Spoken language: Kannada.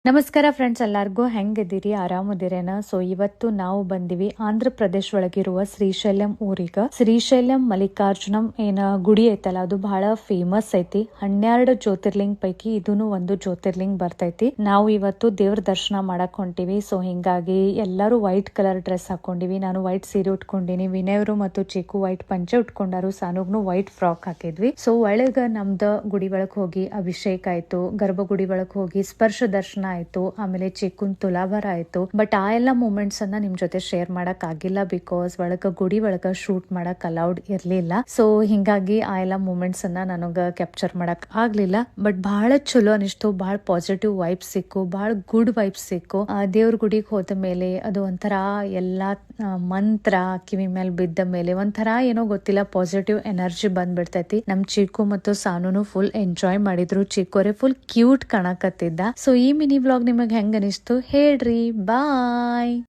ನಮಸ್ಕಾರ ಫ್ರೆಂಡ್ಸ್, ಎಲ್ಲರಿಗೂ ಹೆಂಗಿದ್ದೀರಿ? ಆರಾಮದಿರೇನ? ಸೊ ಇವತ್ತು ನಾವು ಬಂದಿವಿ ಆಂಧ್ರ ಪ್ರದೇಶ ಒಳಗಿರುವ ಶ್ರೀಶೈಲಂ ಊರಿಗ. ಶ್ರೀಶೈಲಂ ಮಲ್ಲಿಕಾರ್ಜುನಂ ಏನ ಗುಡಿ ಐತಲ್ಲ, ಅದು ಬಹಳ ಫೇಮಸ್ ಐತಿ. 12 ಜ್ಯೋತಿರ್ಲಿಂಗ್ ಪೈಕಿ ಇದೂನು ಒಂದು ಜ್ಯೋತಿರ್ಲಿಂಗ್ ಬರ್ತೈತಿ. ನಾವು ಇವತ್ತು ದೇವ್ರ ದರ್ಶನ ಮಾಡಕ್ ಹೊಂಟಿವಿ. ಸೊ ಹಿಂಗಾಗಿ ಎಲ್ಲರೂ ವೈಟ್ ಕಲರ್ ಡ್ರೆಸ್ ಹಾಕೊಂಡಿವಿ. ನಾನು ವೈಟ್ ಸೀರೆ ಉಟ್ಕೊಂಡಿನಿ. ವಿನಯವರು ಮತ್ತು ಚಿಕ್ಕು ವೈಟ್ ಪಂಚೆ ಉಟ್ಕೊಂಡಾರು. ಸಾನುಗ್ನು ವೈಟ್ ಫ್ರಾಕ್ ಹಾಕಿದ್ವಿ. ಸೊ ಒಳಗ ನಮ್ದ ಗುಡಿ ಒಳಗ್ ಹೋಗಿ ಅಭಿಷೇಕ ಆಯ್ತು, ಗರ್ಭಗುಡಿ ಒಳಗ್ ಹೋಗಿ ಸ್ಪರ್ಶ ದರ್ಶನ ಆಯ್ತು, ಆಮೇಲೆ ಚಿಕ್ಕುನ್ ತುಲಾಭಾರ ಆಯ್ತು. ಬಟ್ ಆ ಎಲ್ಲ ಮೂಮೆಂಟ್ಸ್ ಅನ್ನ ನಿಮ್ ಜೊತೆ ಶೇರ್ ಮಾಡಕ್ ಆಗಿಲ್ಲ, ಬಿಕಾಸ್ ಒಳಗ ಗುಡಿ ಒಳಗ ಶೂಟ್ ಮಾಡಕ್ ಅಲೌಡ್ ಇರ್ಲಿಲ್ಲ. ಸೊ ಹಿಂಗಾಗಿ ಆ ಎಲ್ಲ ಮೂಮೆಂಟ್ಸ್ ಅನ್ನ ನನಗ ಕ್ಯಾಪ್ಚರ್ ಮಾಡಕ್ ಆಗ್ಲಿಲ್ಲ. ಬಟ್ ಬಹಳ ಚಲೋ ಅನಿಸ್ತು, ಬಹಳ ಪಾಸಿಟಿವ್ ವೈಬ್ಸ್ ಸಿಕ್ಕು, ಬಹಳ ಗುಡ್ ವೈಬ್ಸ್ ಸಿಕ್ಕು. ದೇವ್ರ ಗುಡಿಗೆ ಹೋದ ಮೇಲೆ ಅದು ಒಂಥರ ಎಲ್ಲಾ ಮಂತ್ರ ಕಿವಿ ಮೇಲೆ ಬಿದ್ದ ಮೇಲೆ ಒಂಥರ ಏನೋ ಗೊತ್ತಿಲ್ಲ, ಪಾಸಿಟಿವ್ ಎನರ್ಜಿ ಬಂದ್ಬಿಡ್ತೈತಿ. ನಮ್ ಚಿಕ್ಕು ಮತ್ತು ಸಾನುನು ಫುಲ್ ಎಂಜಾಯ್ ಮಾಡಿದ್ರು. ಚಿಕ್ಕೋರೆ ಫುಲ್ ಕ್ಯೂಟ್ ಕಾಣಕತ್ತಿದ್ದ. ಸೊ ಈ ಮಿನಿ ವ್ಲಾಗ್ ನಿಮಗೆ ಹೆಂಗ ಅನಿಸ್ತು ಹೇಳ್ರಿ. ಬಾಯ್.